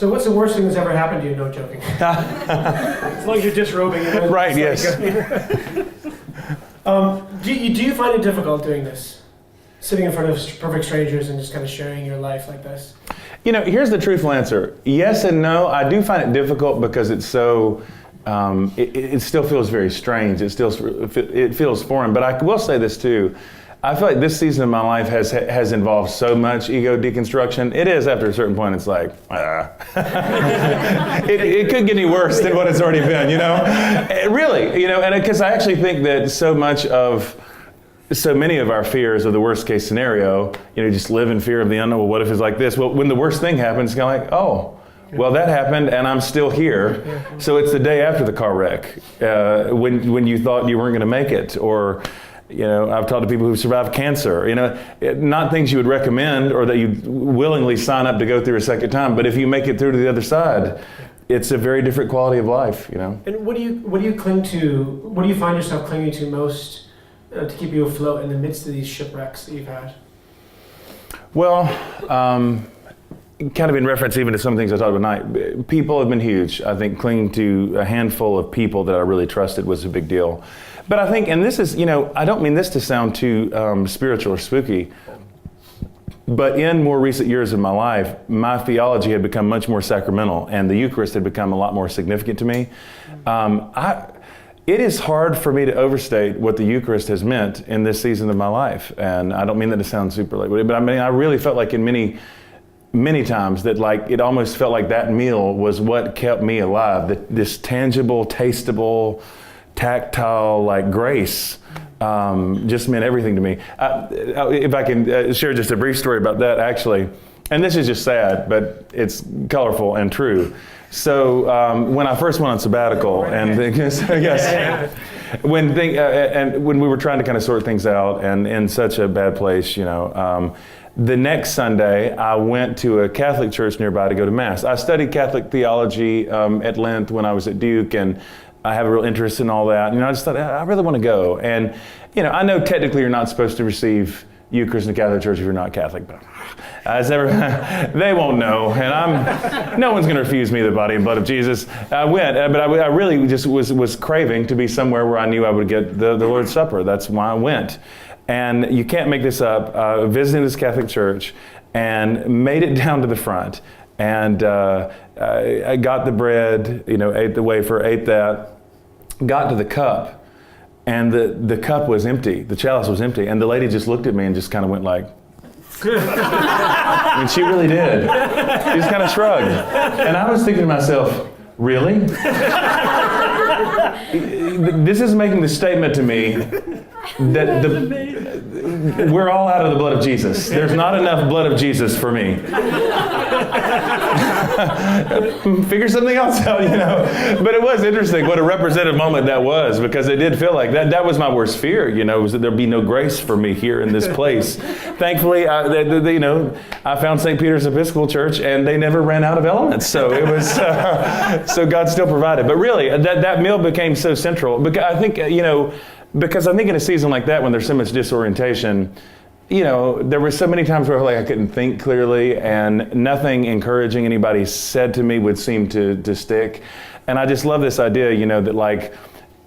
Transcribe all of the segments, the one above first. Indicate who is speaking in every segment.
Speaker 1: So what's the worst thing that's ever happened to you? No joking. As long as you're disrobing.
Speaker 2: Right, yes.
Speaker 1: Do you find it difficult doing this? Sitting in front of perfect strangers and just kind of sharing your life like this?
Speaker 2: Here's the truthful answer. Yes and no. I do find it difficult because it's so, it still feels very strange. It feels foreign. But I will say this too. I feel like this season of my life has involved so much ego deconstruction. It is, after a certain point, it's like, it could get any worse than what it's already been, Really, and because I actually think that so many of our fears of the worst case scenario, just live in fear of the unknown. Well, what if it's like this? Well, when the worst thing happens, it's kind of like, oh, well, that happened and I'm still here. So it's the day after the car wreck, when you thought you weren't going to make it, or I've talked to people who've survived cancer, not things you would recommend or that you willingly sign up to go through a second time, but if you make it through to the other side, it's a very different quality of life, And
Speaker 1: what do you cling to, what do you find yourself clinging to most to keep you afloat in the midst of these shipwrecks that you've had?
Speaker 2: Well, kind of in reference even to some things I talked about tonight, people have been huge. I think clinging to a handful of people that I really trusted was a big deal. But I think, and this is, I don't mean this to sound too spiritual or spooky, but in more recent years of my life, my theology had become much more sacramental, and the Eucharist had become a lot more significant to me. It is hard for me to overstate what the Eucharist has meant in this season of my life. And I don't mean that to sound super like, but I mean, I really felt like in many times that it almost felt like that meal was what kept me alive. This tangible, tasteable, tactile, grace just meant everything to me. If I can share just a brief story about that, actually, and this is just sad, but it's colorful and true. So when I first went on sabbatical, and when we were trying to kind of sort things out, and in such a bad place, the next Sunday, I went to a Catholic church nearby to go to Mass. I studied Catholic theology at length when I was at Duke, and I have a real interest in all that. I just thought, I really want to go. And, I know technically you're not supposed to receive Eucharist in the Catholic Church if you're not Catholic, but they won't know. And no one's going to refuse me the body and blood of Jesus. I went, but I really just was craving to be somewhere where I knew I would get the Lord's Supper. That's why I went. And you can't make this up. Visiting this Catholic church and made it down to the front. And I got the bread, ate the wafer, ate that, got to the cup, and the cup was empty. The chalice was empty. And the lady just looked at me and just kind of went like, I mean, she really did. She just kind of shrugged. And I was thinking to myself, really? This is making the statement to me that we're all out of the blood of Jesus. There's not enough blood of Jesus for me. Figure something else out, But it was interesting what a representative moment that was, because it did feel like that was my worst fear, was that there'd be no grace for me here in this place. Thankfully, I found St. Peter's Episcopal Church, and they never ran out of elements. So it was, so God still provided. But really, that meal became so central. Because I think, because I think in a season like that, when there's so much disorientation, there were so many times where I couldn't think clearly, and nothing encouraging anybody said to me would seem to stick. And I just love this idea, that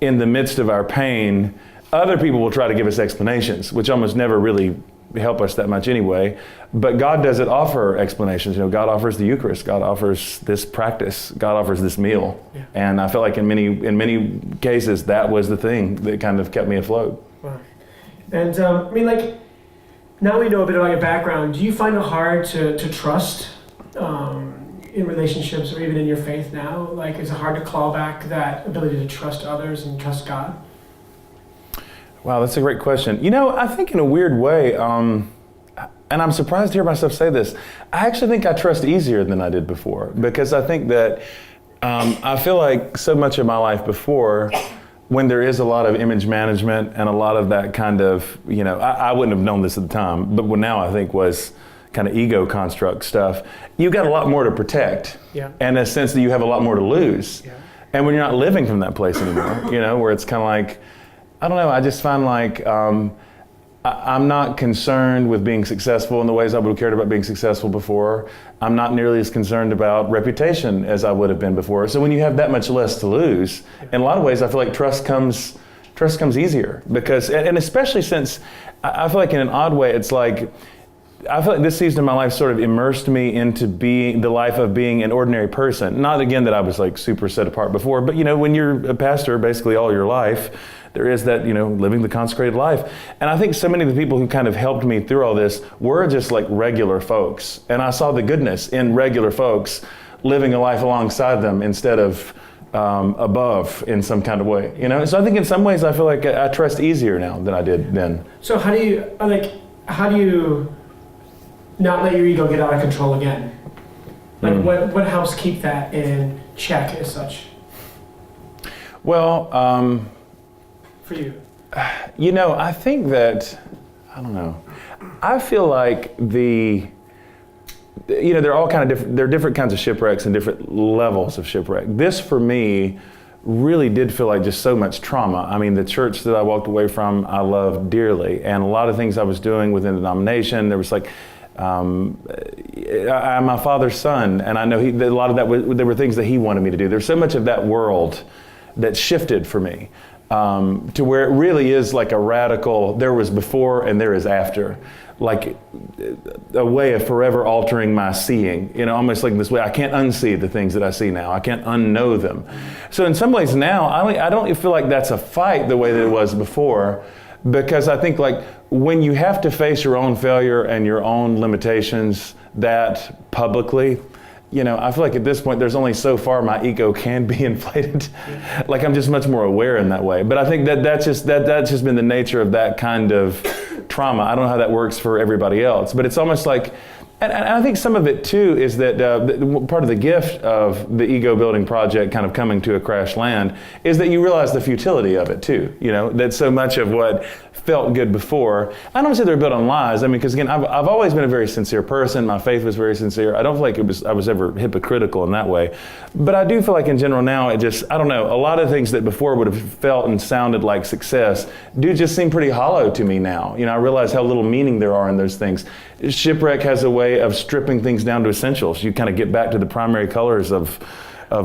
Speaker 2: in the midst of our pain, other people will try to give us explanations, which almost never really help us that much anyway. But God doesn't offer explanations. God offers the Eucharist. God offers this practice. God offers this meal. Yeah. And I felt like in many cases, that was the thing that kind of kept me afloat.
Speaker 1: Wow. And now we know a bit about your background. Do you find it hard to trust in relationships or even in your faith now? Is it hard to claw back that ability to trust others and trust God?
Speaker 2: Wow, that's a great question. I think in a weird way, and I'm surprised to hear myself say this, I actually think I trust easier than I did before, because I think that I feel like so much of my life before, when there is a lot of image management and a lot of that kind of, I wouldn't have known this at the time, but what now I think was kind of ego construct stuff, you've got a lot more to protect, and a sense that you have a lot more to lose. Yeah. And when you're not living from that place anymore, where it's kind of like, I don't know, I just find I'm I'm not concerned with being successful in the ways I would have cared about being successful before. I'm not nearly as concerned about reputation as I would have been before. So when you have that much less to lose, in a lot of ways, I feel like trust comes easier because, and especially since I feel like in an odd way, it's like, I feel like this season of my life sort of immersed me into being the life of being an ordinary person. Not again that I was like super set apart before, but when you're a pastor basically all your life, there is that, living the consecrated life. And I think so many of the people who kind of helped me through all this were just like regular folks. And I saw the goodness in regular folks living a life alongside them instead of above in some kind of way. So I think in some ways I feel like I trust easier now than I did then.
Speaker 1: So how do you not let your ego get out of control again? Like what helps keep that in check as such?
Speaker 2: Well,
Speaker 1: for you?
Speaker 2: I think that, I don't know. I feel like they're all kind of different. There are different kinds of shipwrecks and different levels of shipwreck. This for me really did feel like just so much trauma. I mean, the church that I walked away from, I loved dearly. And a lot of things I was doing within the denomination, there was like, I'm my father's son, and I know a lot of that, there were things that he wanted me to do. There's so much of that world that shifted for me to where it really is like a radical, there was before and there is after, like a way of forever altering my seeing, almost like this way. I can't unsee the things that I see now. I can't unknow them. So in some ways now, I don't feel like that's a fight the way that it was before, because I think like when you have to face your own failure and your own limitations that publicly, I feel like at this point there's only so far my ego can be inflated. Like I'm just much more aware in that way. But I think that's just been the nature of that kind of trauma. I don't know how that works for everybody else, but it's almost like, and I think some of it too is that part of the gift of the ego building project kind of coming to a crash land is that you realize the futility of it too. That so much of what felt good before, I don't say they're built on lies. I mean, because again, I've always been a very sincere person. My faith was very sincere. I don't feel like I was ever hypocritical in that way. But I do feel like in general now, I don't know, a lot of things that before would have felt and sounded like success do just seem pretty hollow to me now. I realize how little meaning there are in those things. Shipwreck has a way of stripping things down to essentials. You kind of get back to the primary colors of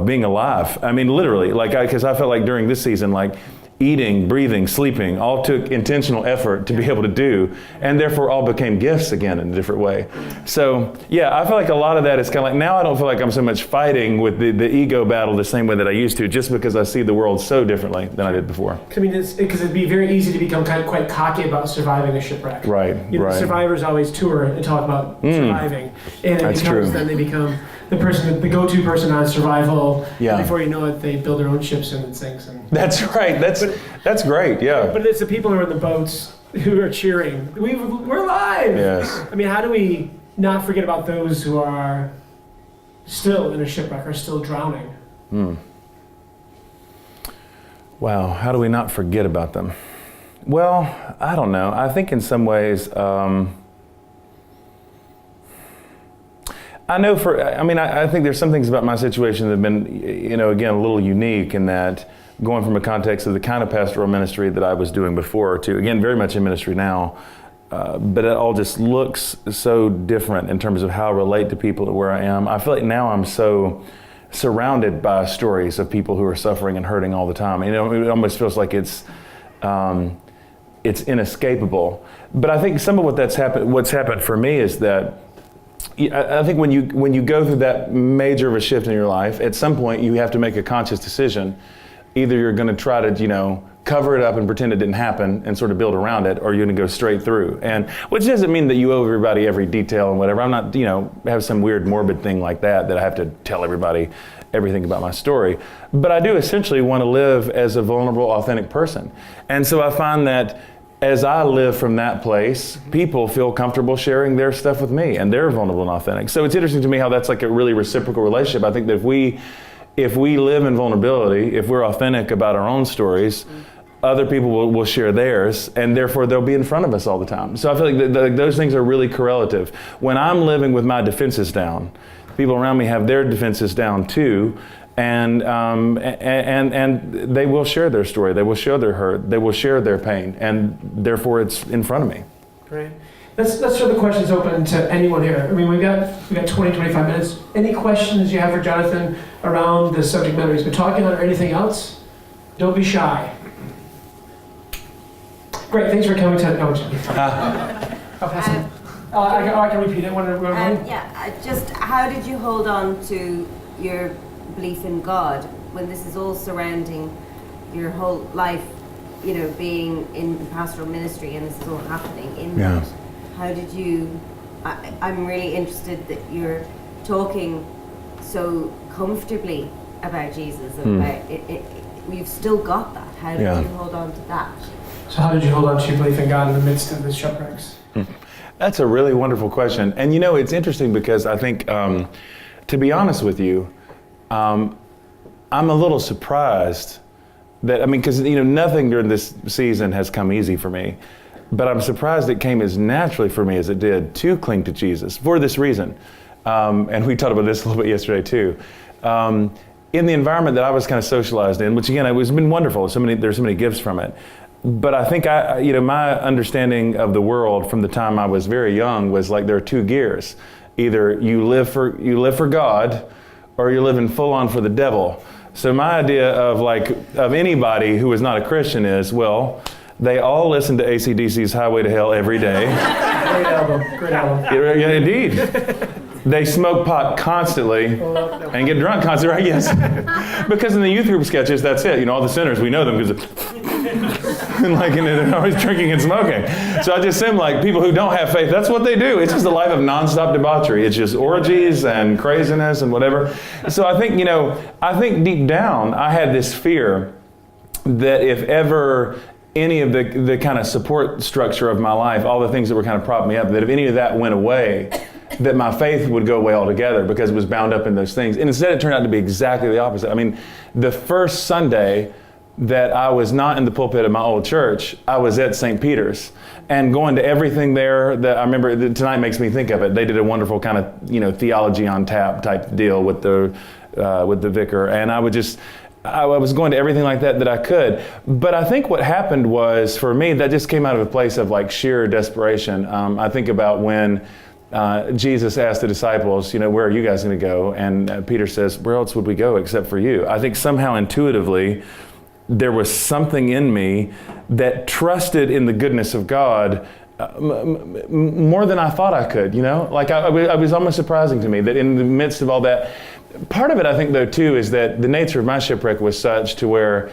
Speaker 2: being alive. I mean, literally, because I felt like during this season, like eating, breathing, sleeping, all took intentional effort to be able to do, and therefore all became gifts again in a different way. So yeah, I feel like a lot of that is kind of like, now I don't feel like I'm so much fighting with the ego battle the same way that I used to, just because I see the world so differently than I did before.
Speaker 1: I mean, because it'd be very easy to become kind of quite cocky about surviving a shipwreck.
Speaker 2: Right, right.
Speaker 1: Survivors always tour and talk about surviving, and then they become the go-to person on survival. Yeah. And before you know it, they build their own ships and it sinks.
Speaker 2: That's right. That's great. Yeah.
Speaker 1: But it's the people who are in the boats who are cheering. We're alive.
Speaker 2: Yes.
Speaker 1: I mean, how do we not forget about those who are still in a shipwreck or still drowning?
Speaker 2: Wow. How do we not forget about them? Well, I don't know. I think in some ways, I think there's some things about my situation that have been, again, a little unique in that going from a context of the kind of pastoral ministry that I was doing before to, again, very much in ministry now, but it all just looks so different in terms of how I relate to people and where I am. I feel like now I'm so surrounded by stories of people who are suffering and hurting all the time. It almost feels like it's inescapable. But I think some of what's happened for me is that I think when you go through that major of a shift in your life, at some point you have to make a conscious decision. Either you're going to try to, cover it up and pretend it didn't happen and sort of build around it, or you're going to go straight through. And which doesn't mean that you owe everybody every detail and whatever. I'm not, have some weird morbid thing like that I have to tell everybody everything about my story. But I do essentially want to live as a vulnerable, authentic person. And so I find that as I live from that place, people feel comfortable sharing their stuff with me, and they're vulnerable and authentic. So it's interesting to me how that's like a really reciprocal relationship. I think that if we live in vulnerability, if we're authentic about our own stories, other people will share theirs, and therefore they'll be in front of us all the time. So I feel like those things are really correlative. When I'm living with my defenses down, people around me have their defenses down too, and they will share their story, they will share their hurt, they will share their pain, and therefore it's in front of me.
Speaker 1: Great. Let's throw the questions open to anyone here. I mean, we got 20, 25 minutes. Any questions you have for Jonathan around the subject matter he's been talking on or anything else? Don't be shy. Great, thanks for coming to... No, I'll pass it. I can repeat it.
Speaker 3: Just how did you hold on to your belief in God when this is all surrounding your whole life, you know, being in pastoral ministry and this is all happening in that? How did you... I'm really interested that you're talking so comfortably about Jesus and about it. You've still got that. How did you hold on to that?
Speaker 1: So how did you hold on to your belief in God in the midst of the shipwrecks?
Speaker 2: That's a really wonderful question. And you know, it's interesting because I think, to be honest with you, I'm a little surprised that, I mean, because, you know, nothing during this season has come easy for me, but I'm surprised it came as naturally for me as it did to cling to Jesus for this reason. And we talked about this a little bit yesterday too. In the environment that I was kind of socialized in, which again, it's been wonderful. There's so many gifts from it. But I think my understanding of the world from the time I was very young was like there are two gears. Either you live for God, or you're living full on for the devil. So my idea of anybody who is not a Christian is, well, they all listen to AC/DC's Highway to Hell every day.
Speaker 1: Great album.
Speaker 2: Yeah, indeed. They smoke pot constantly and get drunk constantly, right? Yes. Because in the youth group sketches, that's it. You know, all the sinners, we know them because and they're always drinking and smoking. So I just assume like people who don't have faith, that's what they do. It's just a life of nonstop debauchery. It's just orgies and craziness and whatever. So I think deep down, I had this fear that if ever any of the kind of support structure of my life, all the things that were kind of propping me up, that if any of that went away, that my faith would go away altogether because it was bound up in those things. And instead it turned out to be exactly the opposite. I mean, the first Sunday that I was not in the pulpit of my old church, I was at St. Peter's and going to everything there that I remember, tonight makes me think of it. They did a wonderful kind of, you know, theology on tap type deal with the vicar. And I was going to everything like that I could. But I think what happened was, for me, that just came out of a place of like sheer desperation. I think about when Jesus asked the disciples, you know, where are you guys going to go? And Peter says, where else would we go except for you? I think somehow intuitively, there was something in me that trusted in the goodness of God more than I thought I could, you know? Like I was almost surprising to me that in the midst of all that, part of it I think though too is that the nature of my shipwreck was such to where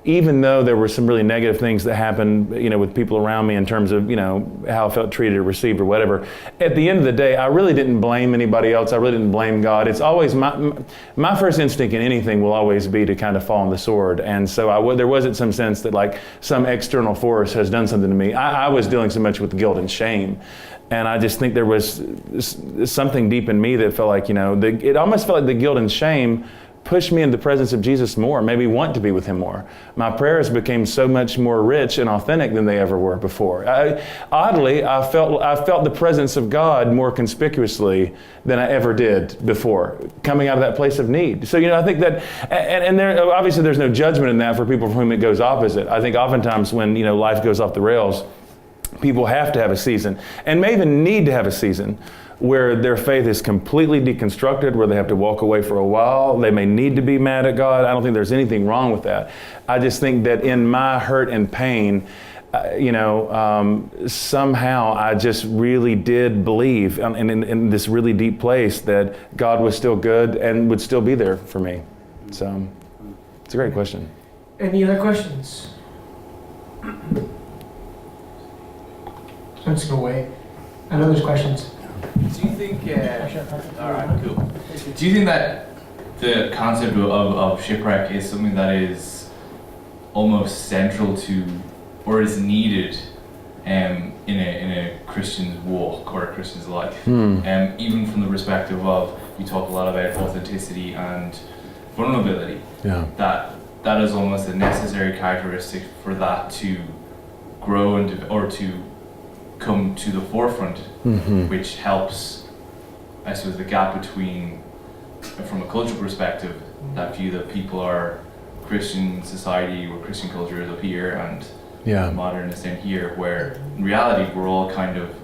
Speaker 2: even though there were some really negative things that happened, you know, with people around me in terms of, you know, how I felt treated or received or whatever, at the end of the day, I really didn't blame anybody else. I really didn't blame God. It's always my first instinct in anything will always be to kind of fall on the sword. And so there wasn't some sense that like some external force has done something to me. I was dealing so much with guilt and shame. And I just think there was something deep in me that felt like, you know, it almost felt like the guilt and shame pushed me into the presence of Jesus more, made me want to be with him more. My prayers became so much more rich and authentic than they ever were before. Oddly, I felt the presence of God more conspicuously than I ever did before, coming out of that place of need. So, you know, I think that, and there, obviously there's no judgment in that for people for whom it goes opposite. I think oftentimes when, you know, life goes off the rails, people have to have a season, and may even need to have a season, where their faith is completely deconstructed, where they have to walk away for a while. They may need to be mad at God. I don't think there's anything wrong with that. I just think that in my hurt and pain, somehow I just really did believe in this really deep place that God was still good and would still be there for me. So it's a great question.
Speaker 1: Any other questions? I'm just going to wait. I know there's questions.
Speaker 4: Do you think, all right, cool. Do you think that the concept of shipwreck is something that is almost central to, or is needed in a Christian's walk or a Christian's life? Even from the perspective of, you talk a lot about authenticity and vulnerability.
Speaker 2: Yeah.
Speaker 4: That is almost a necessary characteristic for that to grow or to come to the forefront, which helps, I suppose, the gap between, from a cultural perspective, that view that people are Christian society or Christian culture is up here and
Speaker 2: Yeah.
Speaker 4: modern understand here, where in reality we're all kind of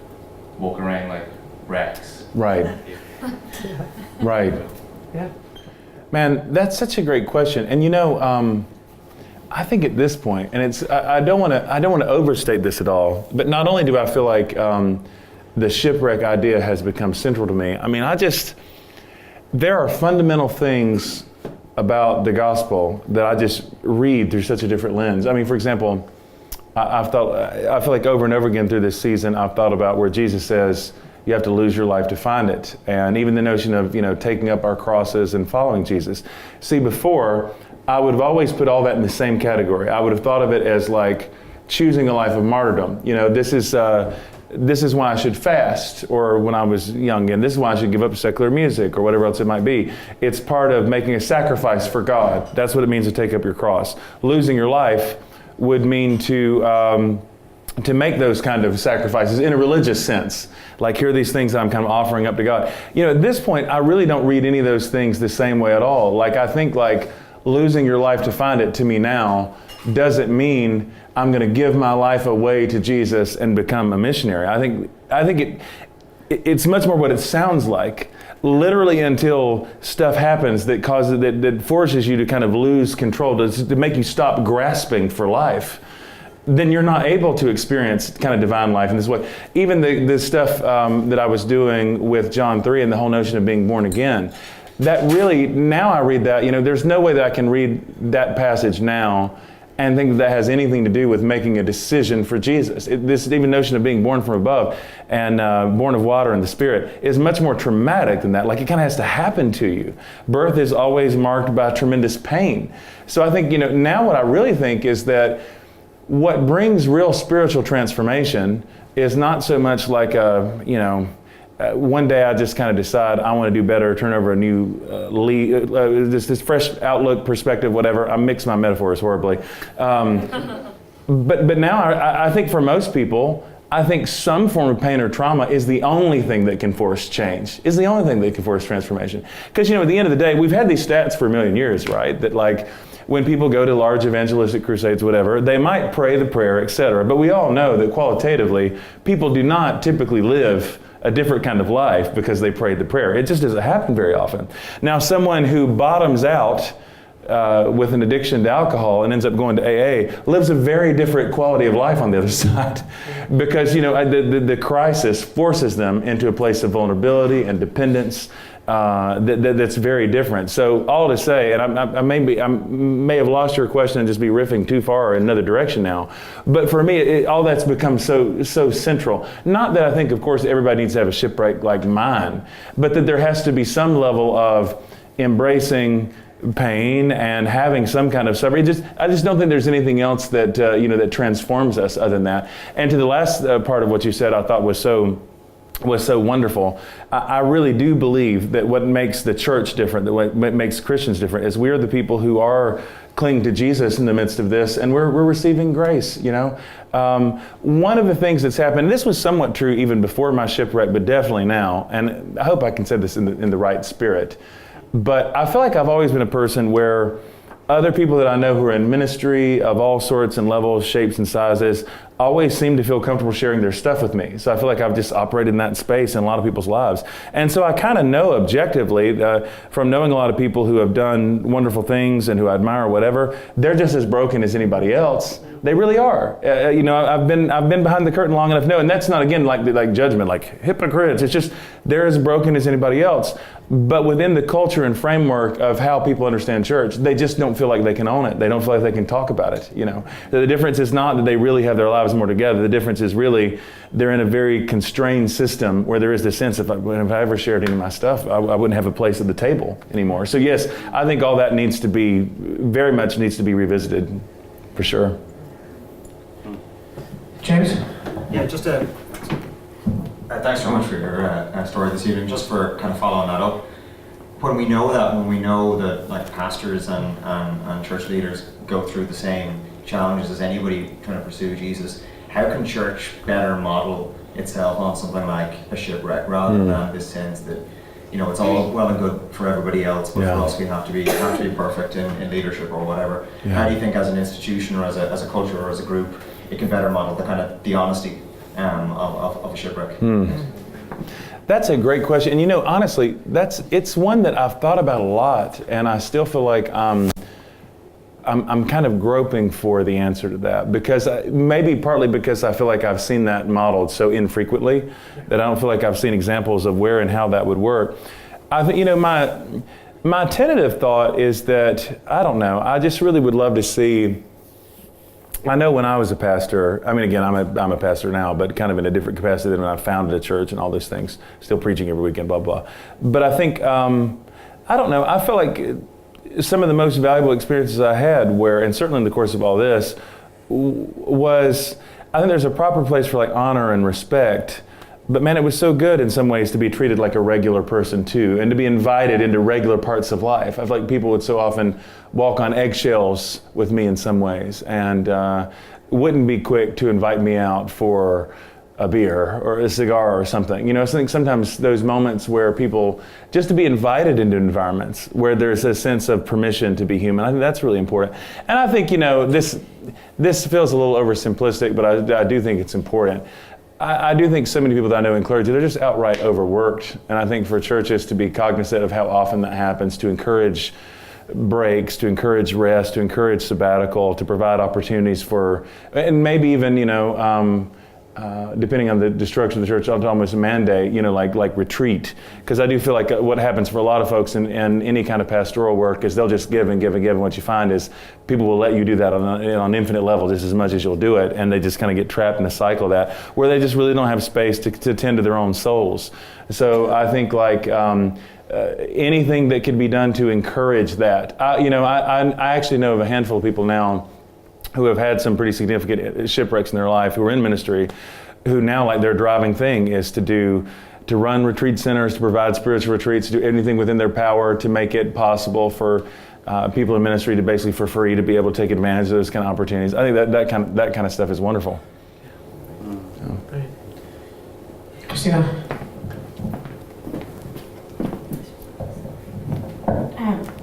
Speaker 4: walking around like wrecks.
Speaker 2: Right. Right.
Speaker 1: Yeah.
Speaker 2: Man, that's such a great question. And I think at this point, and I don't want to overstate this at all, but not only do I feel like the shipwreck idea has become central to me. I mean, there are fundamental things about the gospel that I just read through such a different lens. I mean, for example, I feel like over and over again through this season, I've thought about where Jesus says, you have to lose your life to find it. And even the notion of, taking up our crosses and following Jesus. See, before, I would have always put all that in the same category. I would have thought of it as like choosing a life of martyrdom. This is why I should fast, or when I was young, and this is why I should give up secular music, or whatever else it might be. It's part of making a sacrifice for God. That's what it means to take up your cross. Losing your life would mean to make those kind of sacrifices in a religious sense. Like, here are these things that I'm kind of offering up to God. At this point, I really don't read any of those things the same way at all. Like, I think like losing your life to find it to me now doesn't mean I'm going to give my life away to Jesus and become a missionary. I think it's much more what it sounds like. Literally, until stuff happens that causes that forces you to kind of lose control, to make you stop grasping for life, then you're not able to experience kind of divine life in this way. Even the stuff that I was doing with John 3 and the whole notion of being born again, that really, now I read that, there's no way that I can read that passage now and think that has anything to do with making a decision for Jesus. This even notion of being born from above and born of water and the Spirit is much more traumatic than that. Like, it kind of has to happen to you. Birth is always marked by tremendous pain. So I think, now what I really think is that what brings real spiritual transformation is not so much like one day I just kind of decide I want to do better, turn over a new leaf, this fresh outlook, perspective, whatever. I mix my metaphors horribly. But now I think for most people, I think some form of pain or trauma is the only thing that can force change, is the only thing that can force transformation. Because, at the end of the day, we've had these stats for a million years, right? That like, when people go to large evangelistic crusades, whatever, they might pray the prayer, etc. But we all know that qualitatively, people do not typically live a different kind of life because they prayed the prayer. It just doesn't happen very often. Now, someone who bottoms out with an addiction to alcohol and ends up going to AA lives a very different quality of life on the other side, because the crisis forces them into a place of vulnerability and dependence that's very different. So all to say, and I may have lost your question and just be riffing too far in another direction now, but for me, all that's become so central. Not that I think, of course, everybody needs to have a shipwreck like mine, but that there has to be some level of embracing pain and having some kind of suffering. I just don't think there's anything else that that transforms us other than that. And to the last part of what you said, I thought was so wonderful. I really do believe that what makes the church different, that what makes Christians different, is we are the people who are clinging to Jesus in the midst of this, and we're receiving grace. One of the things that's happened, and this was somewhat true even before my shipwreck, but definitely now, and I hope I can say this in the right spirit, but I feel like I've always been a person where other people that I know who are in ministry of all sorts and levels, shapes and sizes, always seem to feel comfortable sharing their stuff with me. So I feel like I've just operated in that space in a lot of people's lives. And so I kind of know objectively from knowing a lot of people who have done wonderful things and who I admire or whatever, they're just as broken as anybody else. They really are. I've been behind the curtain long enough to know, and that's not, again, like judgment, like hypocrites. It's just they're as broken as anybody else. But within the culture and framework of how people understand church, they just don't feel like they can own it. They don't feel like they can talk about it. The difference is not that they really have their lives more together. The difference is really they're in a very constrained system where there is this sense if I ever shared any of my stuff, I wouldn't have a place at the table anymore. So yes, I think all that very much needs to be revisited, for sure.
Speaker 1: James?
Speaker 5: Yeah, just thanks so much for your story this evening. Just for kind of following that up, when we know that like pastors and church leaders go through the same challenges as anybody trying to pursue Jesus, how can church better model itself on something like a shipwreck rather than this sense that it's all well and good for everybody else, but for us we have to be perfect in leadership or whatever. How do you think as an institution or as a culture or as a group it can better model the kind of the honesty of a shipwreck.
Speaker 2: That's a great question. And you know, honestly, it's one that I've thought about a lot, and I still feel like I'm kind of groping for the answer to that, because maybe partly because I feel like I've seen that modeled so infrequently that I don't feel like I've seen examples of where and how that would work. I think, you know, my tentative thought is that, I don't know, I just really would love to see. I know when I was a pastor, I mean, again, I'm a pastor now, but kind of in a different capacity than when I founded a church and all those things, still preaching every weekend, blah, blah. But I think, I don't know, I feel like some of the most valuable experiences I had where, and certainly in the course of all this, was, I think there's a proper place for like honor and respect, but man, it was so good in some ways to be treated like a regular person too, and to be invited into regular parts of life. I feel like people would so often walk on eggshells with me in some ways, and wouldn't be quick to invite me out for a beer or a cigar or something. You know, I think sometimes those moments where people, just to be invited into environments where there's a sense of permission to be human, I think that's really important. And I think, you know, this feels a little oversimplistic, but I do think it's important. I do think so many people that I know in clergy, they're just outright overworked. And I think for churches to be cognizant of how often that happens, to encourage breaks, to encourage rest, to encourage sabbatical, to provide opportunities for, and maybe even, you know, depending on the structure of the church, almost a mandate, you know, like retreat. Because I do feel like what happens for a lot of folks in any kind of pastoral work is they'll just give and give and give. And what you find is people will let you do that on infinite level just as much as you'll do it. And they just kind of get trapped in a cycle of that, where they just really don't have space to tend to their own souls. So I think like anything that could be done to encourage that. You know, I actually know of a handful of people now who have had some pretty significant shipwrecks in their life, who are in ministry, who now like their driving thing is to run retreat centers, to provide spiritual retreats, to do anything within their power to make it possible for people in ministry to basically for free to be able to take advantage of those kind of opportunities. I think that kind of stuff is wonderful.
Speaker 1: Right. Christina.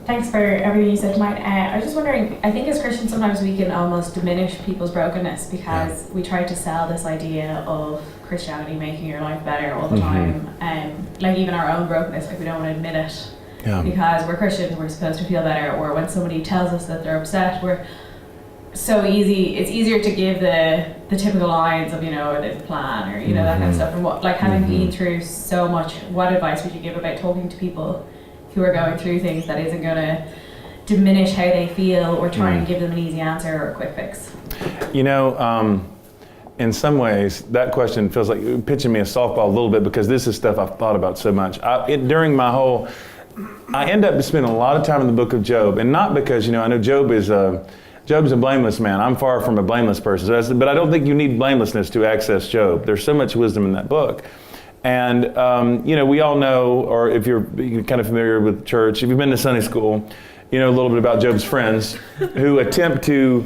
Speaker 6: Thanks for everything you said tonight. I was just wondering, I think as Christians sometimes we can almost diminish people's brokenness because we try to sell this idea of Christianity making your life better all the time. Like even our own brokenness, like we don't want to admit it because we're Christians, we're supposed to feel better. Or when somebody tells us that they're upset, we're so easy. It's easier to give the typical lines of, you know, or there's a plan or, you know, that kind of stuff. And what, like having been through so much, what advice would you give about talking to people who are going through things that isn't going to diminish how they feel or try and give them an easy answer or a quick fix? You
Speaker 2: know, in some ways, that question feels like pitching me a softball a little bit because this is stuff I've thought about so much. During my whole, I end up spending a lot of time in the book of Job, and not because, you know, I know Job's a blameless man. I'm far from a blameless person, but I don't think you need blamelessness to access Job. There's so much wisdom in that book. And, you know, we all know, or if you're kind of familiar with church, if you've been to Sunday school, you know a little bit about Job's friends who attempt to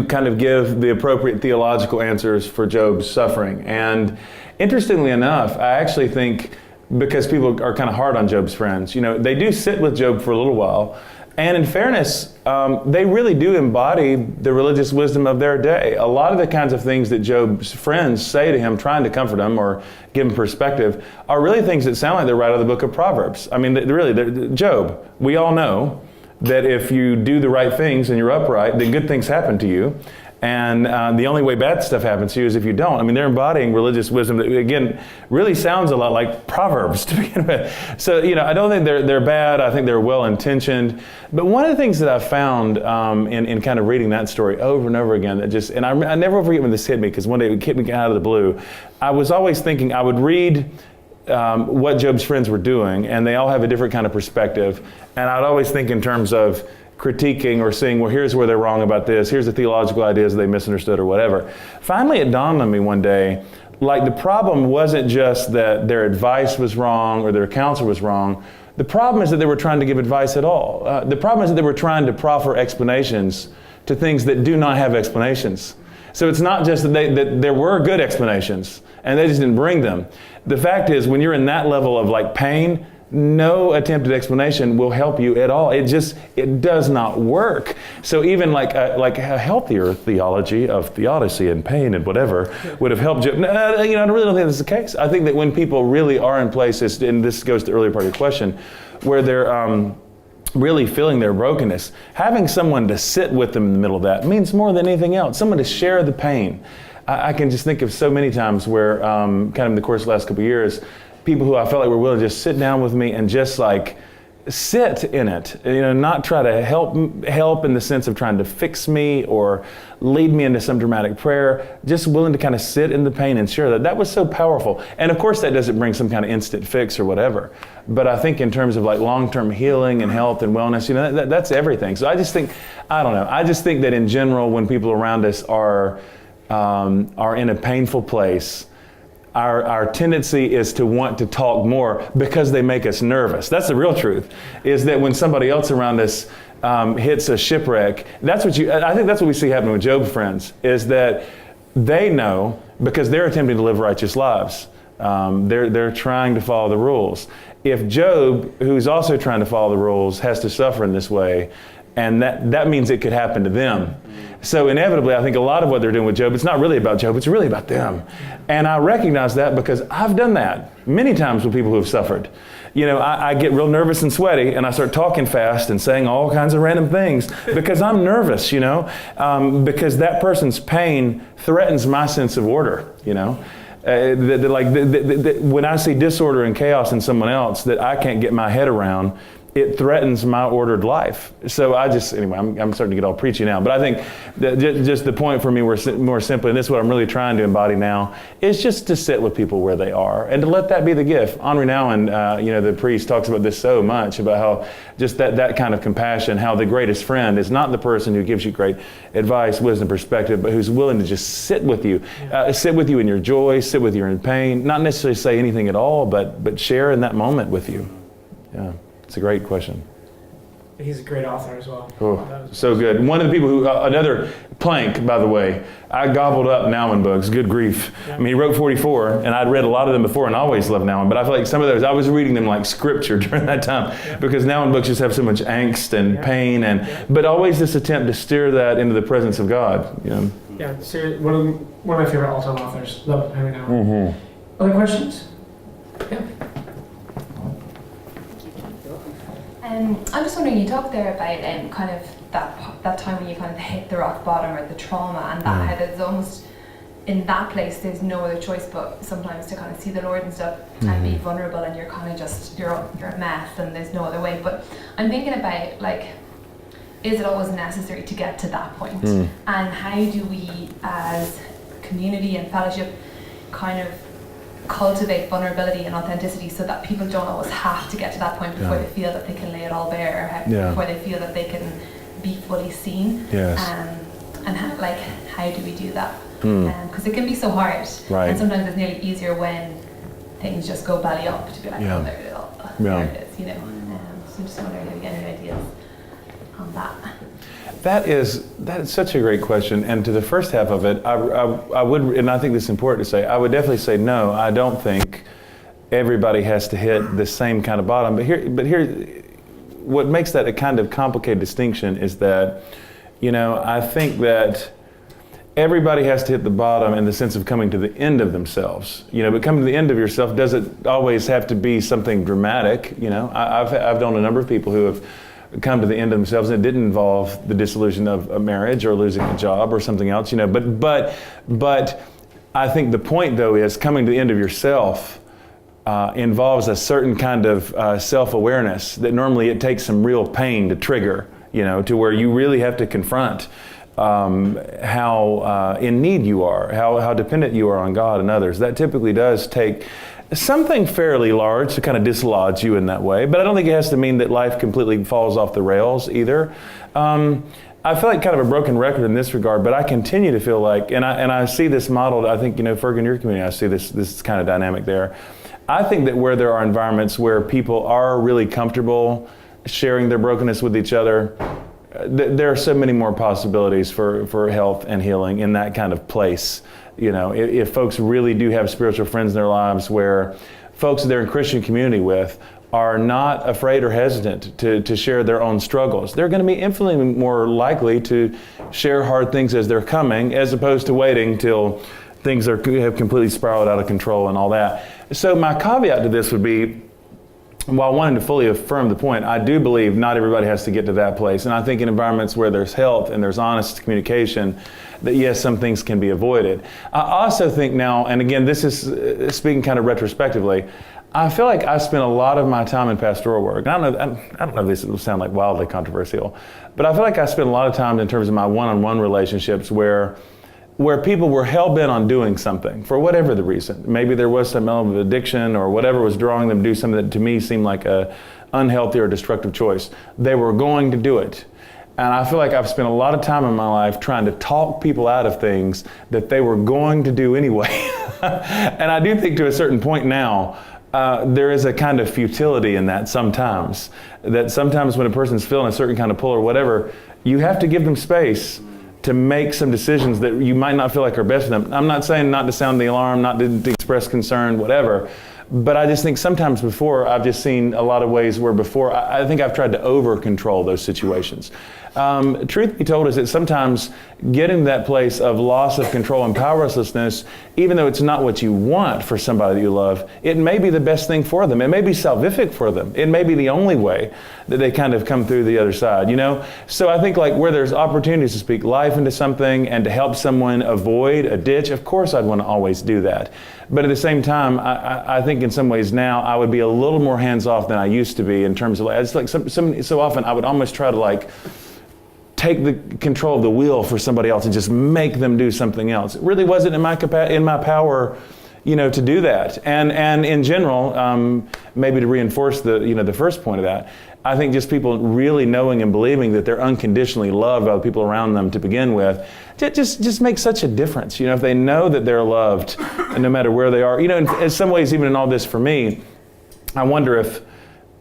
Speaker 2: kind of give the appropriate theological answers for Job's suffering. And interestingly enough, I actually think because people are kind of hard on Job's friends, you know, they do sit with Job for a little while. And in fairness, they really do embody the religious wisdom of their day. A lot of the kinds of things that Job's friends say to him, trying to comfort him or give him perspective, are really things that sound like they're right out of the book of Proverbs. I mean, Job, we all know that if you do the right things and you're upright, then good things happen to you. And the only way bad stuff happens to you is if you don't. I mean, they're embodying religious wisdom that, again, really sounds a lot like Proverbs to begin with. So, you know, I don't think they're bad. I think they're well-intentioned. But one of the things that I found in kind of reading that story over and over again, that just, and I never forget when this hit me, because one day it hit me out of the blue. I was always thinking I would read what Job's friends were doing, and they all have a different kind of perspective. And I'd always think in terms of critiquing or saying, well, here's where they're wrong about this, here's the theological ideas they misunderstood or whatever. Finally, it dawned on me one day, like the problem wasn't just that their advice was wrong or their counsel was wrong. The problem is that they were trying to give advice at all. The problem is that they were trying to proffer explanations to things that do not have explanations. So it's not just that there were good explanations and they just didn't bring them. The fact is, when you're in that level of like pain, no attempted explanation will help you at all. It does not work. So even like a healthier theology of theodicy and pain and whatever would have helped Job. I really don't think that's the case. I think that when people really are in places, and this goes to the earlier part of your question, where they're really feeling their brokenness, having someone to sit with them in the middle of that means more than anything else. Someone to share the pain. I can just think of so many times where, kind of in the course of the last couple of years, people who I felt like were willing to just sit down with me and just like sit in it, not try to help in the sense of trying to fix me or lead me into some dramatic prayer, just willing to kind of sit in the pain and share that. That was so powerful. And of course that doesn't bring some kind of instant fix or whatever, but I think in terms of like long-term healing and health and wellness, that's everything. So I just think that in general, when people around us are in a painful place, our tendency is to want to talk more because they make us nervous. That's the real truth, is that when somebody else around us hits a shipwreck, I think that's what we see happening with Job's friends, is that they know because they're attempting to live righteous lives. They're trying to follow the rules. If Job, who's also trying to follow the rules, has to suffer in this way, and that means it could happen to them. So inevitably, I think a lot of what they're doing with Job, it's not really about Job, it's really about them. And I recognize that because I've done that many times with people who have suffered. I get real nervous and sweaty, and I start talking fast and saying all kinds of random things because I'm nervous, because that person's pain threatens my sense of order, when I see disorder and chaos in someone else that I can't get my head around, it threatens my ordered life. So I'm starting to get all preachy now, but I think that just the point for me more simply, and this is what I'm really trying to embody now, is just to sit with people where they are and to let that be the gift. Henri Nouwen, the priest, talks about this so much, about how just that kind of compassion, how the greatest friend is not the person who gives you great advice, wisdom, perspective, but who's willing to just sit with you, sit with you in your joy, sit with you in pain, not necessarily say anything at all, but share in that moment with you. Yeah. It's a great question.
Speaker 1: He's a great author as well.
Speaker 2: Oh, so good. One of the people who, another Plank, by the way, I gobbled up Nouwen books, good grief.
Speaker 1: Yeah.
Speaker 2: I mean, he wrote 44, and I'd read a lot of them before and always loved Nouwen, but I feel like some of those, I was reading them like scripture during that time, because Nouwen books just have so much angst and pain, but always this attempt to steer that into the presence of God. You know?
Speaker 1: Yeah, seriously, one of my favorite all-time authors. Love Henri Nouwen. Other questions? Yeah.
Speaker 7: I'm just wondering, you talked there about kind of that time when you kind of hit the rock bottom or the trauma, and that how there's almost in that place there's no other choice but sometimes to kind of see the Lord and stuff and be vulnerable, and you're kind of just you're a mess and there's no other way. But I'm thinking about, like, is it always necessary to get to that point? And how do we as community and fellowship kind of cultivate vulnerability and authenticity so that people don't always have to get to that point before they feel that they can lay it all bare, or before they feel that they can be fully seen? And how do we do that? Because it can be so hard, and sometimes it's nearly easier when things just go belly up to be like, oh, there it is, you know. So I'm just wondering if you get any ideas on that.
Speaker 2: That is such a great question. And to the first half of it, I would, and I think this is important to say, I would definitely say no. I don't think everybody has to hit the same kind of bottom. But here, what makes that a kind of complicated distinction is that, you know, I think that everybody has to hit the bottom in the sense of coming to the end of themselves. You know, but coming to the end of yourself doesn't always have to be something dramatic. You know, I've known a number of people who have come to the end of themselves, and it didn't involve the dissolution of a marriage or losing a job or something else, you know. But I think the point, though, is coming to the end of yourself involves a certain kind of self-awareness that normally it takes some real pain to trigger, you know, to where you really have to confront how in need you are, how dependent you are on God and others. That typically does take something fairly large to kind of dislodge you in that way, but I don't think it has to mean that life completely falls off the rails either. I feel like kind of a broken record in this regard, but I continue to feel like, and I see this modeled, I think, you know, Ferg, in your community, I see this kind of dynamic there. I think that where there are environments where people are really comfortable sharing their brokenness with each other, there are so many more possibilities for health and healing in that kind of place. You know, if folks really do have spiritual friends in their lives where folks they're in Christian community with are not afraid or hesitant to share their own struggles. They're going to be infinitely more likely to share hard things as they're coming, as opposed to waiting till things have completely spiraled out of control and all that. So my caveat to this would be, while wanting to fully affirm the point, I do believe not everybody has to get to that place. And I think in environments where there's health and there's honest communication, that yes, some things can be avoided. I also think now, and again, this is speaking kind of retrospectively, I feel like I spent a lot of my time in pastoral work. I don't know if this will sound like wildly controversial, but I feel like I spent a lot of time in terms of my one-on-one relationships where people were hell-bent on doing something for whatever the reason. Maybe there was some element of addiction or whatever was drawing them to do something that to me seemed like a unhealthy or destructive choice. They were going to do it. And I feel like I've spent a lot of time in my life trying to talk people out of things that they were going to do anyway. And I do think to a certain point now, there is a kind of futility in that sometimes. That sometimes when a person's feeling a certain kind of pull or whatever, you have to give them space to make some decisions that you might not feel like are best for them. I'm not saying not to sound the alarm, not to express concern, whatever. But I just think sometimes before, I've just seen a lot of ways where before, I think I've tried to over-control those situations. Truth be told is that sometimes getting to that place of loss of control and powerlessness, even though it's not what you want for somebody that you love, it may be the best thing for them. It may be salvific for them. It may be the only way that they kind of come through the other side, you know? So I think like where there's opportunities to speak life into something and to help someone avoid a ditch, of course I'd want to always do that. But at the same time, I think in some ways now I would be a little more hands-off than I used to be in terms of, it's like so often I would almost try to like take the control of the wheel for somebody else and just make them do something else. It really wasn't in my power, you know, to do that. And in general, maybe to reinforce the first point of that, I think just people really knowing and believing that they're unconditionally loved by the people around them to begin with, just makes such a difference. You know, if they know that they're loved, and no matter where they are, you know, in some ways, even in all this for me, I wonder if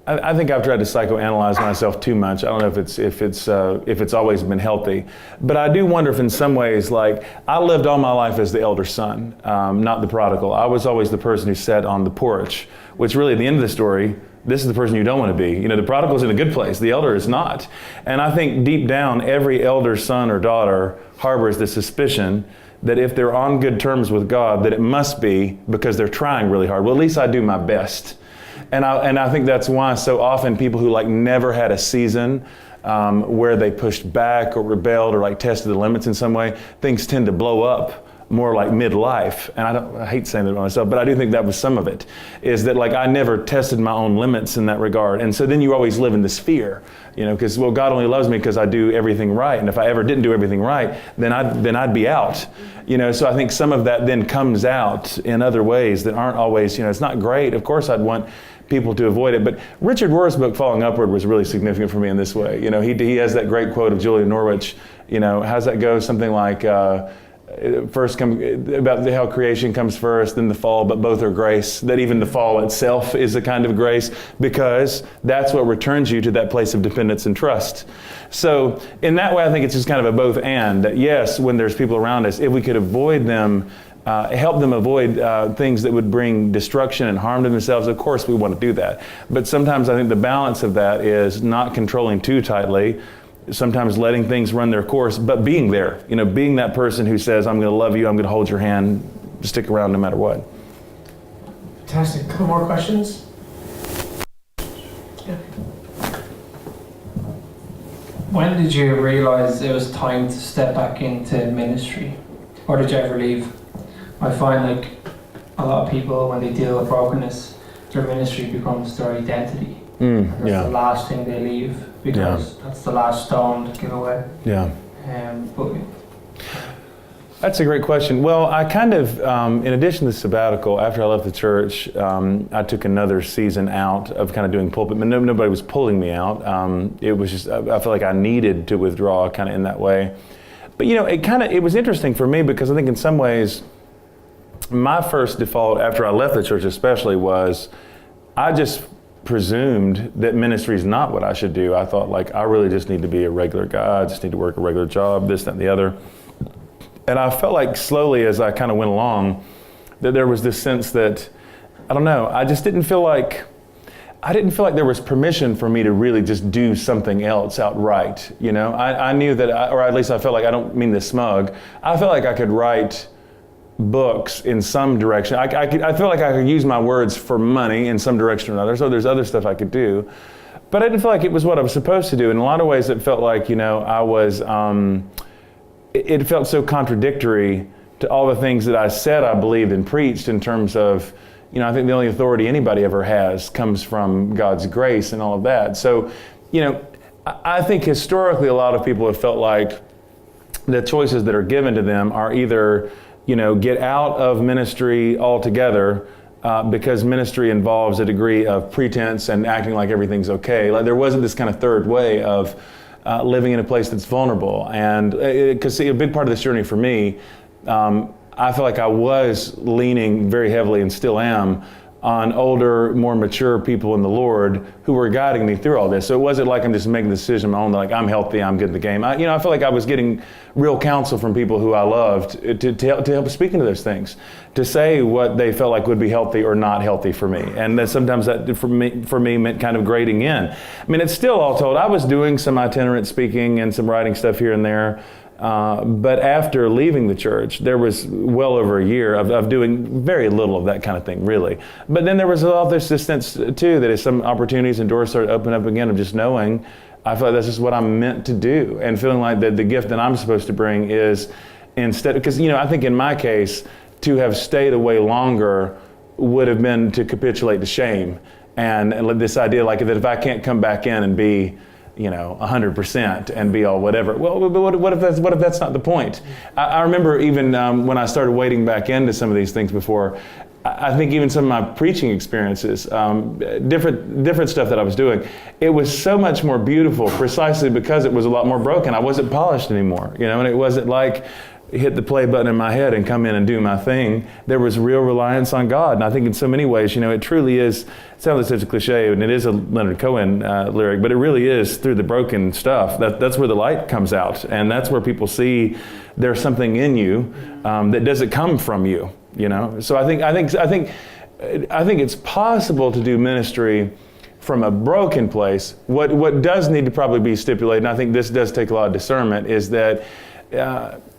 Speaker 2: I think I've tried to psychoanalyze myself too much. I don't know if it's always been healthy, but I do wonder if in some ways, like I lived all my life as the elder son, not the prodigal. I was always the person who sat on the porch, which really at the end of the story, this is the person you don't want to be. You know, the prodigal's in a good place, the elder is not. And I think deep down, every elder son or daughter harbors the suspicion that if they're on good terms with God, that it must be because they're trying really hard. Well, at least I do my best. And I think that's why so often people who like never had a season where they pushed back or rebelled or like tested the limits in some way, things tend to blow up more like midlife. And I hate saying that about myself, but I do think that was some of it, is that like I never tested my own limits in that regard. And so then you always live in this fear, you know, because well, God only loves me because I do everything right. And if I ever didn't do everything right, then I'd be out. You know, so I think some of that then comes out in other ways that aren't always, you know, it's not great. Of course I'd want people to avoid it. But Richard Rohr's book, Falling Upward, was really significant for me in this way. You know, he has that great quote of Julia Norwich, you know, how's that go? Something like, first come about how creation comes first, then the fall, but both are grace. That even the fall itself is a kind of grace because that's what returns you to that place of dependence and trust. So in that way, I think it's just kind of a both and. That yes, when there's people around us, if we could avoid them, help them avoid things that would bring destruction and harm to themselves, of course we want to do that. But sometimes I think the balance of that is not controlling too tightly, sometimes letting things run their course, but being there, you know, being that person who says, I'm going to love you, I'm going to hold your hand, stick around no matter what.
Speaker 1: Fantastic. A couple more questions? Yeah.
Speaker 8: When did you realize it was time to step back into ministry? Or did you ever leave? I find like a lot of people, when they deal with brokenness, their ministry becomes their identity. That's the last thing they leave because that's the last stone to give away.
Speaker 2: Yeah.
Speaker 8: But
Speaker 2: That's a great question. Well, I kind of, in addition to the sabbatical, after I left the church, I took another season out of kind of doing pulpit, but nobody was pulling me out. It was just, I felt like I needed to withdraw kind of in that way. But you know, it was interesting for me because I think in some ways, my first default after I left the church especially was, I just presumed that ministry is not what I should do. I thought like, I really just need to be a regular guy. I just need to work a regular job, this, that, and the other. And I felt like slowly as I kind of went along, that there was this sense that, I don't know, I just didn't feel like, I didn't feel like there was permission for me to really just do something else outright. You know, I knew that, or at least I felt like, I don't mean this smug, I felt like I could write books in some direction. I feel like I could use my words for money in some direction or another, so there's other stuff I could do. But I didn't feel like it was what I was supposed to do. In a lot of ways, it felt like, you know, I was, it felt so contradictory to all the things that I said I believed and preached in terms of, you know, I think the only authority anybody ever has comes from God's grace and all of that. So, you know, I think historically a lot of people have felt like the choices that are given to them are either, you know, get out of ministry altogether because ministry involves a degree of pretense and acting like everything's okay. Like there wasn't this kind of third way of living in a place that's vulnerable. And because see, a big part of this journey for me, I feel like I was leaning very heavily and still am on older, more mature people in the Lord who were guiding me through all this. So it wasn't like I'm just making the decision on my own, like I'm healthy, I'm good in the game. I feel like I was getting real counsel from people who I loved to help speak into those things, to say what they felt like would be healthy or not healthy for me. And then sometimes that for me meant kind of grading in. I mean, it's still all told, I was doing some itinerant speaking and some writing stuff here and there. But after leaving the church, there was well over a year of doing very little of that kind of thing, really. But then there was all this sense, too, that as some opportunities and doors started opening up again of just knowing, I feel like that's just what I'm meant to do. And feeling like the gift that I'm supposed to bring is instead, because, you know, I think in my case, to have stayed away longer would have been to capitulate to shame. And this idea like that if I can't come back in and be, you know, 100% and be all whatever. Well, what if that's not the point? I remember even when I started wading back into some of these things before, I think even some of my preaching experiences, different stuff that I was doing, it was so much more beautiful precisely because it was a lot more broken. I wasn't polished anymore, you know, and it wasn't like hit the play button in my head and come in and do my thing. There was real reliance on God. And I think in so many ways, you know, it truly is, it sounds like such a cliche, and it is a Leonard Cohen lyric, but it really is through the broken stuff. That's where the light comes out. And that's where people see there's something in you that doesn't come from you, you know? So I think it's possible to do ministry from a broken place. What does need to probably be stipulated, and I think this does take a lot of discernment, is that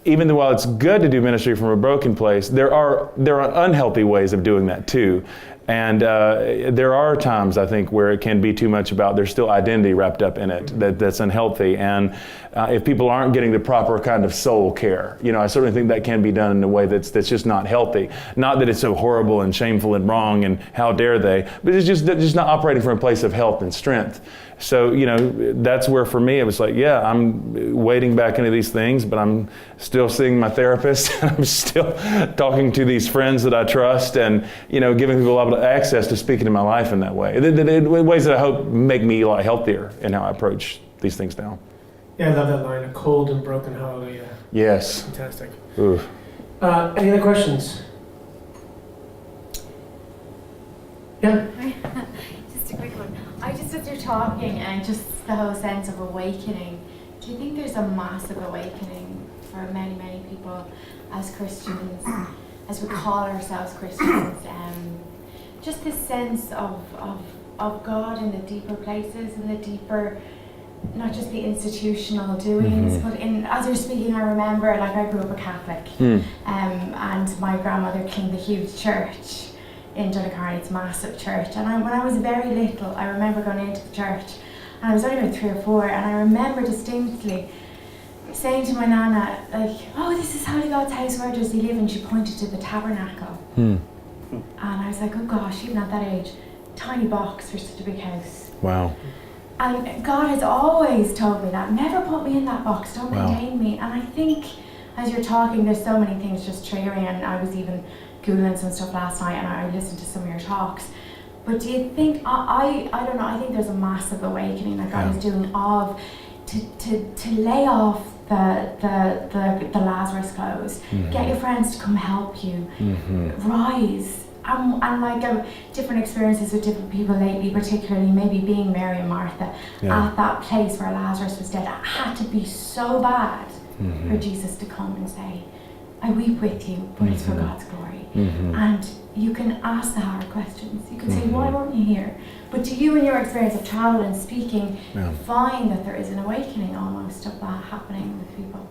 Speaker 2: even though while it's good to do ministry from a broken place, there are unhealthy ways of doing that too. And there are times, I think, where it can be too much about there's still identity wrapped up in it that's unhealthy. And if people aren't getting the proper kind of soul care, you know, I certainly think that can be done in a way that's just not healthy. Not that it's so horrible and shameful and wrong and how dare they, but it's just not operating from a place of health and strength. So, you know, that's where for me it was like, yeah, I'm wading back into these things, but I'm still seeing my therapist. I'm still talking to these friends that I trust and, you know, giving people a lot of access to speaking in my life in that way. In ways that I hope make me a lot healthier in how I approach these things now.
Speaker 1: Yeah, I love that line, a cold and broken hallelujah.
Speaker 2: Yes.
Speaker 1: Fantastic.
Speaker 2: Ooh.
Speaker 1: Any other questions? Yeah.
Speaker 9: Just a quick one. As you're talking and just the whole sense of awakening, do you think there's a massive awakening for many, many people as Christians, as we call ourselves Christians? Just this sense of God in the deeper places, in the deeper, not just the institutional doings, but as you're speaking, I remember, like, I grew up a Catholic, and my grandmother cleaned the huge church in Dunacarn. It's a massive church, and when I was very little, I remember going into the church, and I was only about 3 or 4, and I remember distinctly saying to my nana, like, "Oh, this is Holy God's house, where does he live?" And she pointed to the tabernacle. And I was like, oh gosh, even at that age, tiny box for such a big house.
Speaker 2: Wow.
Speaker 9: And God has always told me that, never put me in that box, don't contain me. And I think as you're talking, there's so many things just triggering, and I was even Googling some stuff last night and I listened to some of your talks. But do you think, I don't know, I think there's a massive awakening that God is doing of, to lay off the Lazarus clothes, get your friends to come help you, rise. And like different experiences with different people lately, particularly maybe being Mary and Martha, at that place where Lazarus was dead. It had to be so bad for Jesus to come and say, I weep with you, but it's for God's glory. And you can ask the hard questions. You can say, why weren't you here? But do you, in your experience of travel and speaking, find that there is an awakening almost of that happening with people?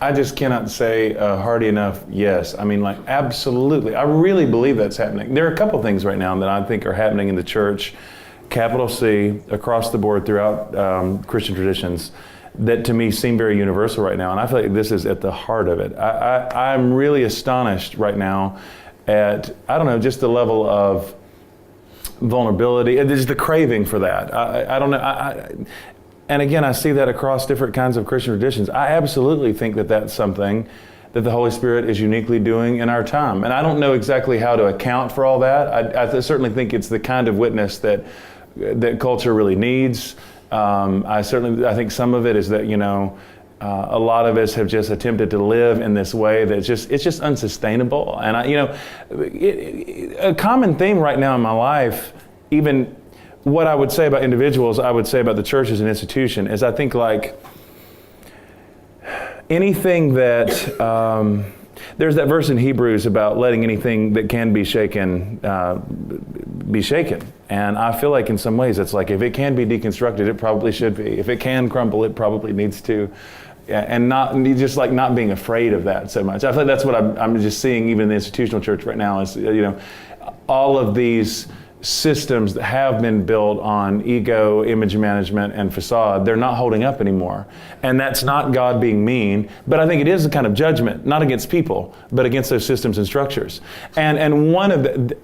Speaker 2: I just cannot say hearty enough yes. I mean, like, absolutely. I really believe that's happening. There are a couple things right now that I think are happening in the church, capital C, across the board throughout Christian traditions, that to me seem very universal right now. And I feel like this is at the heart of it. I'm really astonished right now at, I don't know, just the level of vulnerability. There's the craving for that. I don't know. And again, I see that across different kinds of Christian traditions. I absolutely think that that's something that the Holy Spirit is uniquely doing in our time. And I don't know exactly how to account for all that. I certainly think it's the kind of witness that culture really needs. I think some of it is that, a lot of us have just attempted to live in this way that's it's just unsustainable. And a common theme right now in my life, even what I would say about individuals, I would say about the church as an institution, is I think like anything that, there's that verse in Hebrews about letting anything that can be shaken, be shaken. And I feel like in some ways it's like if it can be deconstructed, it probably should be. If it can crumble, it probably needs to. And not being afraid of that so much. I feel like that's what I'm just seeing even in the institutional church right now is, all of these systems that have been built on ego, image management, and facade, they're not holding up anymore. And that's not God being mean, but I think it is a kind of judgment, not against people, but against those systems and structures. And one of the,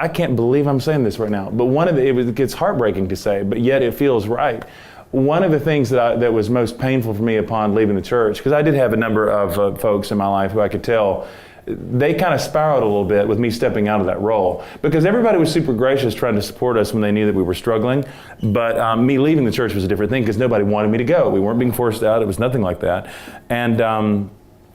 Speaker 2: I can't believe I'm saying this right now, but it gets heartbreaking to say, but yet it feels right. One of the things that was most painful for me upon leaving the church, because I did have a number of folks in my life who I could tell they kind of spiraled a little bit with me stepping out of that role, because everybody was super gracious trying to support us when they knew that we were struggling. But me leaving the church was a different thing because nobody wanted me to go. We weren't being forced out. It was nothing like that. And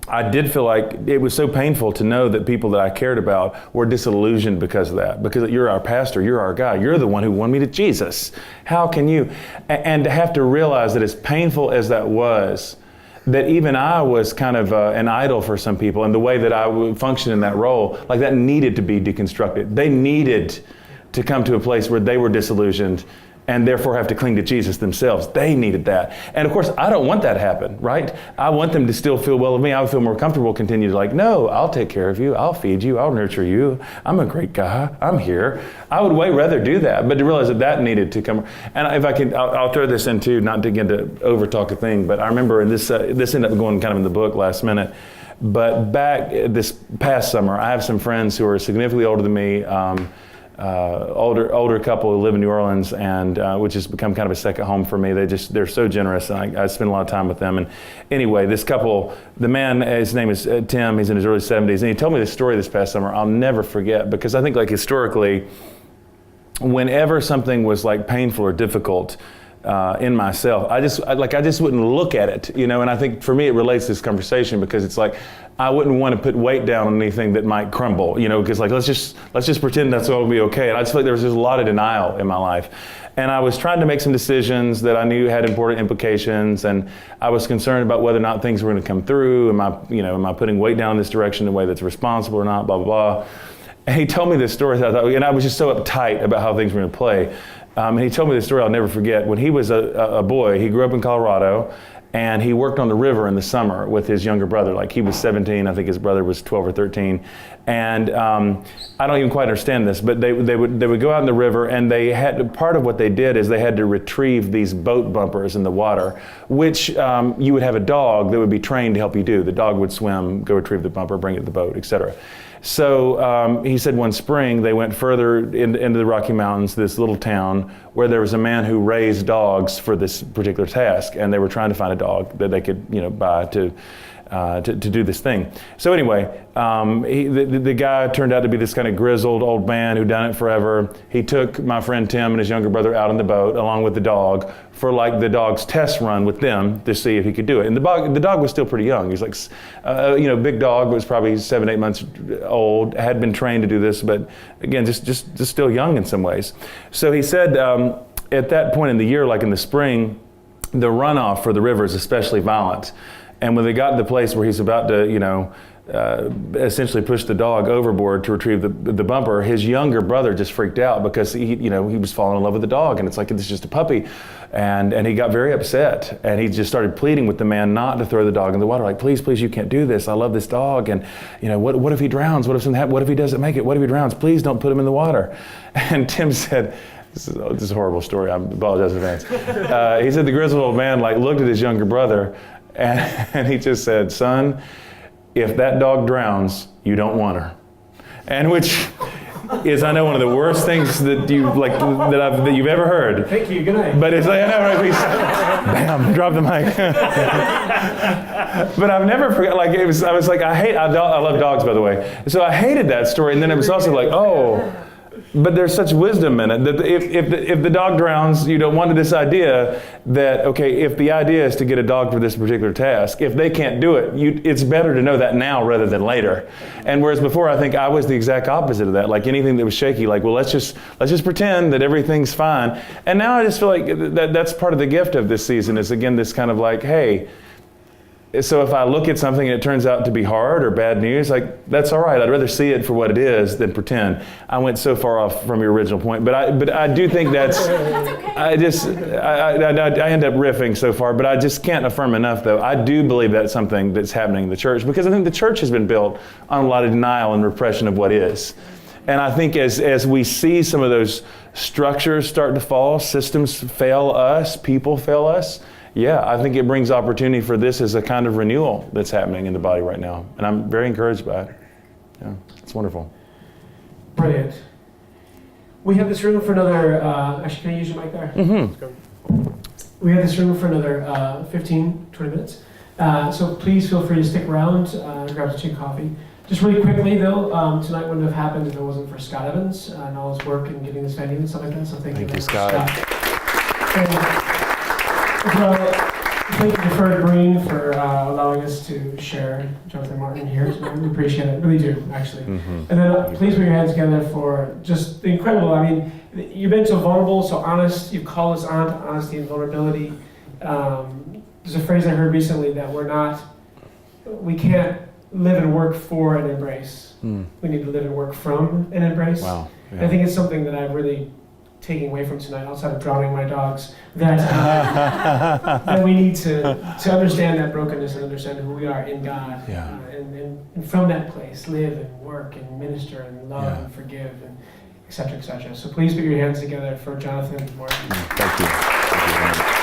Speaker 2: I did feel like it was so painful to know that people that I cared about were disillusioned because of that. Because you're our pastor, you're our guy, you're the one who won me to Jesus. How can you? And to have to realize that as painful as that was, that even I was kind of an idol for some people, and the way that I would function in that role, like that needed to be deconstructed. They needed to come to a place where they were disillusioned and therefore have to cling to Jesus themselves. They needed that. And of course, I don't want that to happen, right? I want them to still feel well with me. I would feel more comfortable continue to like, no, I'll take care of you. I'll feed you. I'll nurture you. I'm a great guy. I'm here. I would way rather do that, but to realize that needed to come. And if I can, I'll throw this in too, not to get to over talk a thing, but I remember, and this ended up going kind of in the book last minute, but back this past summer, I have some friends who are significantly older than me, older couple who live in New Orleans, and which has become kind of a second home for me. They're so generous, and I spend a lot of time with them. And anyway, this couple, the man, his name is Tim. He's in his early 70s, and he told me this story this past summer. I'll never forget, because I think like historically, whenever something was like painful or difficult in myself, I just wouldn't look at it, and I think for me it relates to this conversation, because it's like I wouldn't want to put weight down on anything that might crumble, because like let's just pretend that's all will be okay. And I just feel like there was just a lot of denial in my life, and I was trying to make some decisions that I knew had important implications, and I was concerned about whether or not things were going to come through. Am I putting weight down in this direction in a way that's responsible or not? Blah blah blah. And he told me this story, and I was just so uptight about how things were going to play. And he told me this story I'll never forget. When he was a boy, he grew up in Colorado, and he worked on the river in the summer with his younger brother. Like he was 17, I think his brother was 12 or 13. And I don't even quite understand this, but they would go out in the river, and part of what they did is they had to retrieve these boat bumpers in the water, which you would have a dog that would be trained to help you do. The dog would swim, go retrieve the bumper, bring it to the boat, etc. So he said one spring they went further into the Rocky Mountains, this little town where there was a man who raised dogs for this particular task, and they were trying to find a dog that they could buy to do this thing. So anyway, the guy turned out to be this kind of grizzled old man who'd done it forever. He took my friend Tim and his younger brother out on the boat along with the dog for like the dog's test run with them to see if he could do it. And the dog was still pretty young. He was like, big dog, was probably 7-8 months old, had been trained to do this, but again, just still young in some ways. So he said at that point in the year, like in the spring, the runoff for the river is especially violent. And when they got to the place where he's about to, essentially push the dog overboard to retrieve the bumper, his younger brother just freaked out because he was falling in love with the dog, and it's like, it's just a puppy. And he got very upset, and he just started pleading with the man not to throw the dog in the water, like, please, you can't do this. I love this dog, and what if he drowns? What if something happens? What if he doesn't make it? What if he drowns? Please don't put him in the water. And Tim said, this is a horrible story, I apologize in advance. He said the grizzled old man looked at his younger brother, and he just said, son, if that dog drowns, you don't want her. And which is, I know, one of the worst things that you've ever heard.
Speaker 1: Thank you. Good night.
Speaker 2: But it's like, I know, right? Bam, drop the mic. But I've never forgot. I love dogs, by the way. So I hated that story, and then it was also like, oh. But there's such wisdom in it that if the dog drowns, you don't want this idea that, okay, if the idea is to get a dog for this particular task, if they can't do it, it's better to know that now rather than later. And whereas before, I think I was the exact opposite of that. Like anything that was shaky, well, let's just pretend that everything's fine. And now I just feel like that's part of the gift of this season is, again, this kind of like, hey, so if I look at something and it turns out to be hard or bad news, that's all right. I'd rather see it for what it is than pretend. I went so far off from your original point, but I do think that's okay. I end up riffing so far, but I just can't affirm enough, though. I do believe that's something that's happening in the church, because I think the church has been built on a lot of denial and repression of what is. And I think as we see some of those structures start to fall, systems fail us, people fail us, yeah, I think it brings opportunity for this as a kind of renewal that's happening in the body right now. And I'm very encouraged by it. Yeah, it's wonderful.
Speaker 1: Brilliant. We have this room for another, actually, can I use your mic there?
Speaker 2: Mm-hmm.
Speaker 1: We have this room for another 15, 20 minutes. So please feel free to stick around, grab some coffee. Just really quickly, though, tonight wouldn't have happened if it wasn't for Scott Evans and all his work in getting this venue and stuff like that. So thank you,
Speaker 2: Scott.
Speaker 1: Thank you to Fred Breen for allowing us to share Jonathan Martin here. So we appreciate it, really do, actually. Mm-hmm. And then please put your hands together for just the incredible. I mean, you've been so vulnerable, so honest. You've called us on to honesty and vulnerability. There's a phrase I heard recently that we can't live and work for an embrace. We need to live and work from an embrace.
Speaker 2: Wow. Yeah.
Speaker 1: I think it's something that I've really taking away from tonight, outside of drowning my dogs, that we need to understand that brokenness and understand who we are in God, and from that place live and work and minister and love and forgive and et cetera, et cetera. So please put your hands together for Jonathan Martin.
Speaker 2: Thank you. Thank you very much.